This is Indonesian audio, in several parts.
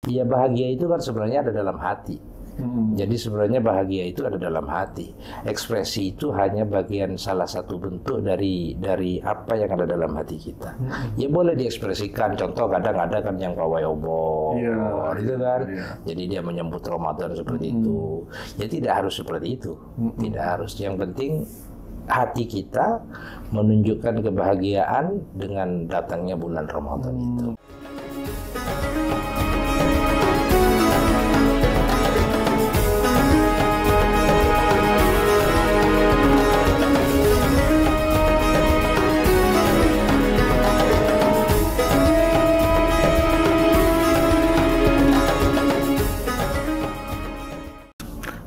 Ya bahagia itu kan sebenarnya ada dalam hati. Jadi sebenarnya bahagia itu ada dalam hati. Ekspresi itu hanya bagian salah satu bentuk dari apa yang ada dalam hati kita. Ya boleh diekspresikan. Contoh kadang ada kan yang pawai obor, gitu kan. Jadi dia menyambut Ramadan seperti itu. Ya tidak harus seperti itu. Tidak harus. Yang penting hati kita menunjukkan kebahagiaan dengan datangnya bulan Ramadan itu.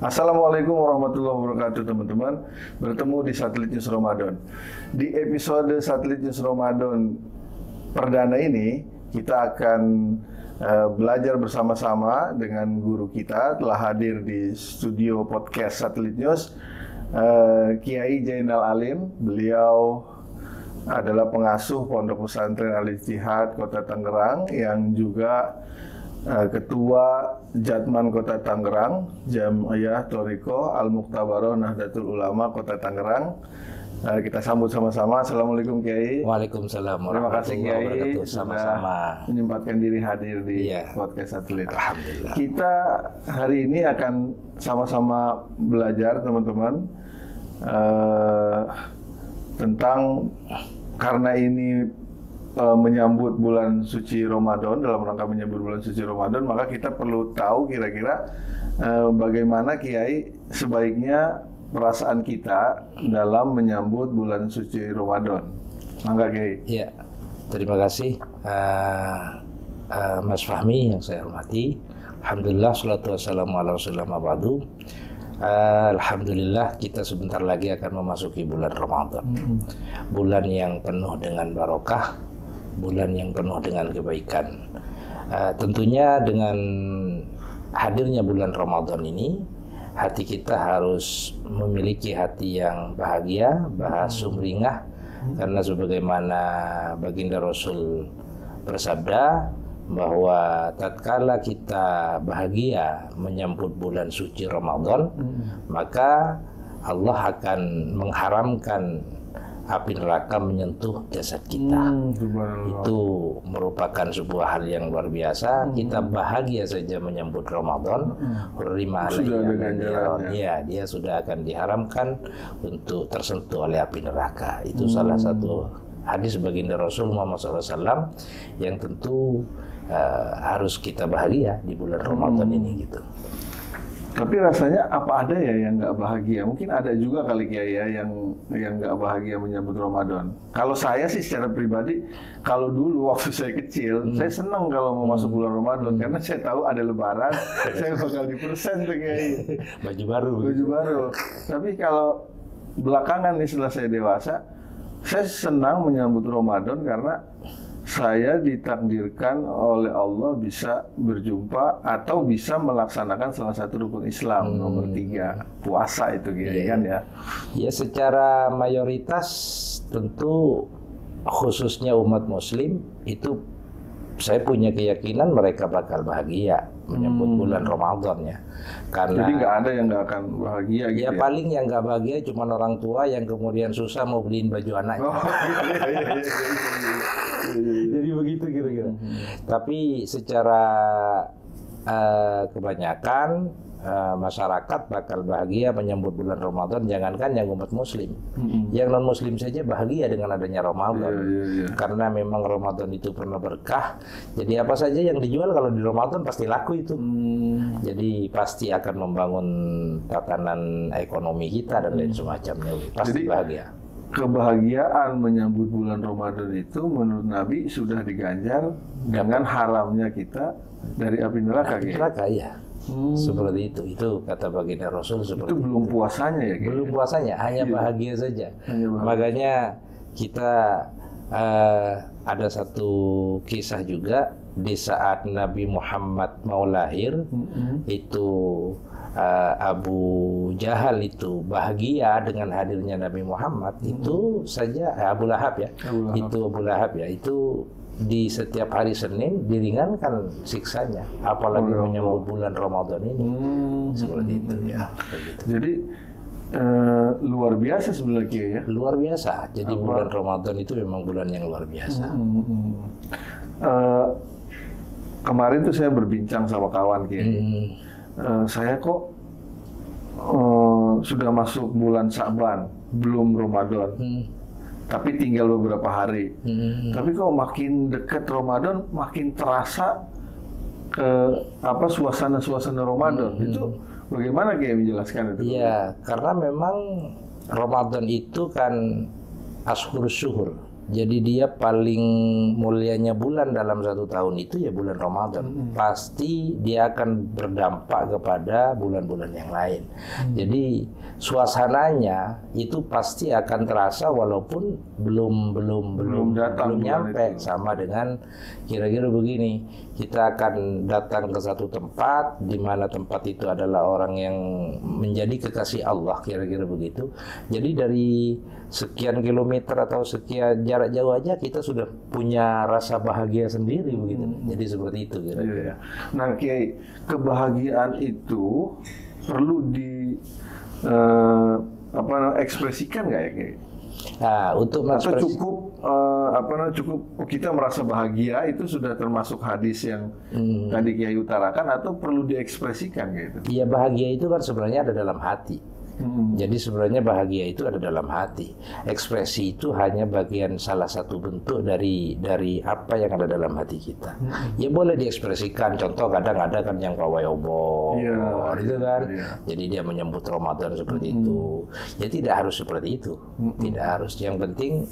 Assalamualaikum warahmatullahi wabarakatuh teman-teman. Bertemu di Satelit News Ramadan. Di episode Satelit News Ramadan perdana ini kita akan belajar bersama-sama dengan guru kita. Telah hadir di studio podcast Satelit News Kiai Jainal Alim. Beliau adalah pengasuh Pondok Pesantren Al-Ijtihad Kota Tangerang yang juga Ketua Jatman Kota Tangerang, Jamiah Thoriqoh Al-Muqtabaroh Nahdlatul Ulama Kota Tangerang. Kita sambut sama-sama. Assalamualaikum Kiai. Waalaikumsalam. Terima kasih Kiai sama-sama menyempatkan diri hadir di podcast Satelit. Alhamdulillah. Kita hari ini akan sama-sama belajar teman-teman tentang, karena ini menyambut bulan suci Ramadan, dalam rangka menyambut bulan suci Ramadan, maka kita perlu tahu kira-kira bagaimana Kiai sebaiknya perasaan kita dalam menyambut bulan suci Ramadan. Mangga Kiai. Ya, terima kasih Mas Fahmi yang saya hormati. Alhamdulillah, salatu wassalamu ala rasulillah ma ba'du. Alhamdulillah, kita sebentar lagi akan memasuki bulan Ramadan. Bulan yang penuh dengan barokah, bulan yang penuh dengan kebaikan. Tentunya dengan hadirnya bulan Ramadan ini, hati kita harus memiliki hati yang bahagia, sumringah, karena sebagaimana baginda Rasul bersabda bahwa tatkala kita bahagia menyambut bulan suci Ramadan, maka Allah akan mengharamkan api neraka menyentuh jasad kita. Itu merupakan sebuah hal yang luar biasa. Kita bahagia saja menyambut Ramadan. Ya, dia sudah akan diharamkan untuk tersentuh oleh api neraka. Itu salah satu hadis baginda Rasul Muhammad SAW yang tentu harus kita bahagia di bulan Ramadan ini gitu. Tapi rasanya apa ada ya yang nggak bahagia? Mungkin ada juga kali Kiai ya yang nggak bahagia menyambut Ramadan. Kalau saya sih secara pribadi, kalau dulu waktu saya kecil, saya senang kalau mau masuk bulan Ramadan karena saya tahu ada Lebaran, saya bakal dipersen tuh Kiai. Baju baru. Tapi kalau belakangan nih setelah saya dewasa, saya senang menyambut Ramadan karena saya ditakdirkan oleh Allah bisa berjumpa atau bisa melaksanakan salah satu rukun Islam nomor 3, puasa itu kan ya. Ya, secara mayoritas tentu khususnya umat Muslim itu saya punya keyakinan mereka bakal bahagia menyambut bulan Ramadan ya. Karena jadi nggak ada yang nggak akan bahagia gitu ya? Paling yang nggak bahagia cuma orang tua yang kemudian susah mau beliin baju anaknya. Jadi begitu kira-kira. Tapi secara kebanyakan masyarakat bakal bahagia menyambut bulan Ramadan. Jangankan yang umat Muslim, yang non Muslim saja bahagia dengan adanya Ramadan. Karena memang Ramadan itu penuh berkah. Jadi apa saja yang dijual kalau di Ramadan pasti laku itu. Jadi pasti akan membangun tatanan ekonomi kita dan lain semacamnya. Pasti jadi, bahagia. Kebahagiaan menyambut bulan Ramadan itu menurut Nabi sudah diganjar dengan haramnya kita dari api neraka. Neraka ya. Seperti itu kata baginda Rasul seperti itu. Belum puasanya ya? Belum puasanya, hanya bahagia saja. Makanya kita ada satu kisah juga di saat Nabi Muhammad mau lahir, itu Abu Jahal itu bahagia dengan hadirnya Nabi Muhammad. Itu saja Abu Lahab ya. Itu Abu Lahab ya. Itu di setiap hari Senin diringankan siksanya, apalagi menyambut bulan Ramadan ini. Seperti itu ya. Begitu. Jadi luar biasa sebenarnya Kiai ya. Luar biasa. Jadi bulan Ramadan itu memang bulan yang luar biasa. Kemarin tuh saya berbincang sama kawan Kiai. Saya kok sudah masuk bulan Sa'ban, belum Ramadan. Tapi tinggal beberapa hari. Tapi kok makin dekat Ramadan, makin terasa suasana Ramadan. Itu bagaimana kayak menjelaskan itu? Iya, karena memang Ramadan itu kan ashurus syuhur. Jadi dia paling mulianya bulan dalam satu tahun itu ya bulan Ramadan. Pasti dia akan berdampak kepada bulan-bulan yang lain. Jadi suasananya itu pasti akan terasa walaupun belum nyampe. Sama dengan kira-kira begini, kita akan datang ke satu tempat di mana tempat itu adalah orang yang menjadi kekasih Allah, kira-kira begitu. Jadi dari sekian kilometer atau sekian jarak jauh aja kita sudah punya rasa bahagia sendiri begitu. Jadi seperti itu kira-kira. Nah, Kiai, kebahagiaan itu perlu di ekspresikan nggak ya, Kiai? Nah, untuk atau cukup kita merasa bahagia itu sudah termasuk hadis yang tadi Kiai utarakan, atau perlu diekspresikan gitu? Iya, bahagia itu kan sebenarnya ada dalam hati. Jadi sebenarnya bahagia itu ada dalam hati. Ekspresi itu hanya bagian salah satu bentuk dari apa yang ada dalam hati kita. Ya boleh diekspresikan. Contoh kadang ada kan yang pawai obor, gitu kan. Jadi dia menyambut Ramadan seperti itu. Ya tidak harus seperti itu. Tidak harus. Yang penting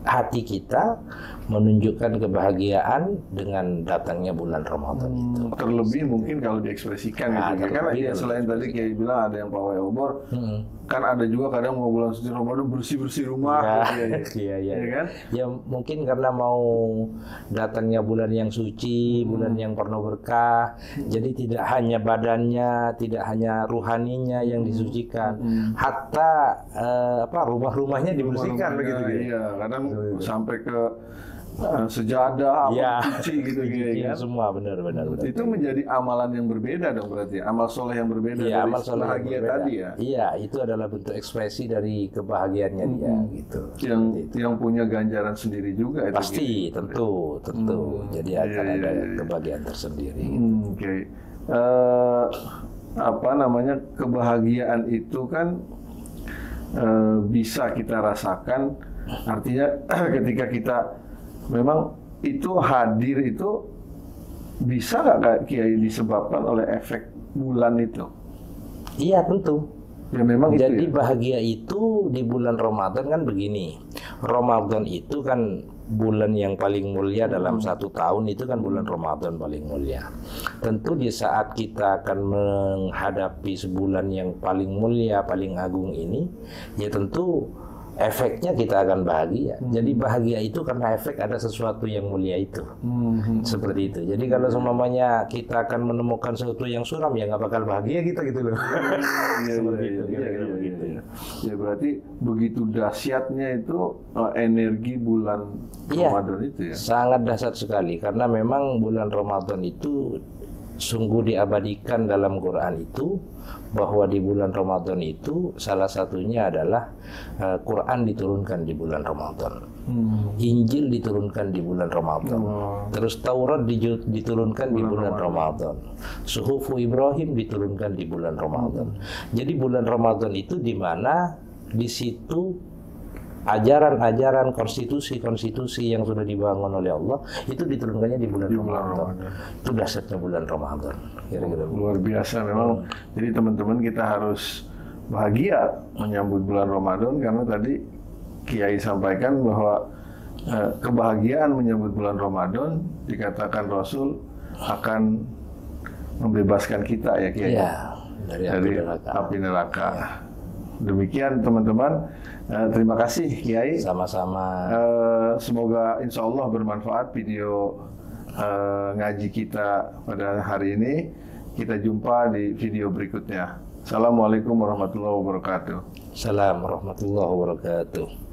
hati kita menunjukkan kebahagiaan dengan datangnya bulan Ramadan itu. Terlebih mungkin kalau diekspresikan gitu. Karena ya selain tadi Kiai bilang ada yang pawai obor, kan ada juga kadang mau bulan suci Ramadan bersih-bersih rumah. Iya kan? Ya mungkin karena mau datangnya bulan yang suci, bulan yang penuh berkah. Jadi tidak hanya badannya, tidak hanya ruhaninya yang disucikan, hatta rumah-rumahnya dibersihkan begitu. Iya, kadang sampai ke sejadah, cuci gitu kan? Semua benar. Itu menjadi amalan yang berbeda dong berarti, amal soleh yang berbeda dari amal soleh bahagia tadi ya. Iya, itu adalah bentuk ekspresi dari kebahagiaannya dia gitu. Yang punya ganjaran sendiri juga itu. Pasti, tentu. Jadi akan ada kebahagiaan tersendiri. Oke. Kebahagiaan itu kan bisa kita rasakan. Artinya ketika kita memang itu hadir itu bisa nggak Kiai disebabkan oleh efek bulan itu? Iya tentu. Ya memang jadi itu ya? Bahagia itu di bulan Ramadan kan begini. Ramadan itu kan bulan yang paling mulia dalam satu tahun, itu kan bulan Ramadan paling mulia. Tentu di saat kita akan menghadapi sebulan yang paling mulia, paling agung ini, ya tentu efeknya kita akan bahagia. Jadi bahagia itu karena efek ada sesuatu yang mulia itu. Seperti itu. Jadi kalau semuanya kita akan menemukan sesuatu yang suram, ya nggak bakal bahagia kita gitu loh. Ya berarti begitu dahsyatnya itu energi bulan Ramadan itu ya. Sangat dahsyat sekali karena memang bulan Ramadan itu sungguh diabadikan dalam Quran itu, bahwa di bulan Ramadan itu salah satunya adalah Quran diturunkan di bulan Ramadan, Injil diturunkan di bulan Ramadan, terus Taurat diturunkan di bulan Ramadan, Suhufu Ibrahim diturunkan di bulan Ramadan. Jadi bulan Ramadan itu di mana di situ ajaran-ajaran konstitusi yang sudah dibangun oleh Allah itu diturunkannya di bulan Ramadan. Itu dasarnya bulan Ramadan. Kira-kira luar biasa memang. Jadi teman-teman kita harus bahagia menyambut bulan Ramadan karena tadi Kiai sampaikan bahwa kebahagiaan menyambut bulan Ramadan dikatakan Rasul akan membebaskan kita ya Kiai. Ya, dari api neraka. Demikian teman-teman, terima kasih Kiai. Sama-sama. Semoga insya Allah bermanfaat video ngaji kita pada hari ini. Kita jumpa di video berikutnya. Assalamualaikum warahmatullahi wabarakatuh. Assalamualaikum warahmatullahi wabarakatuh.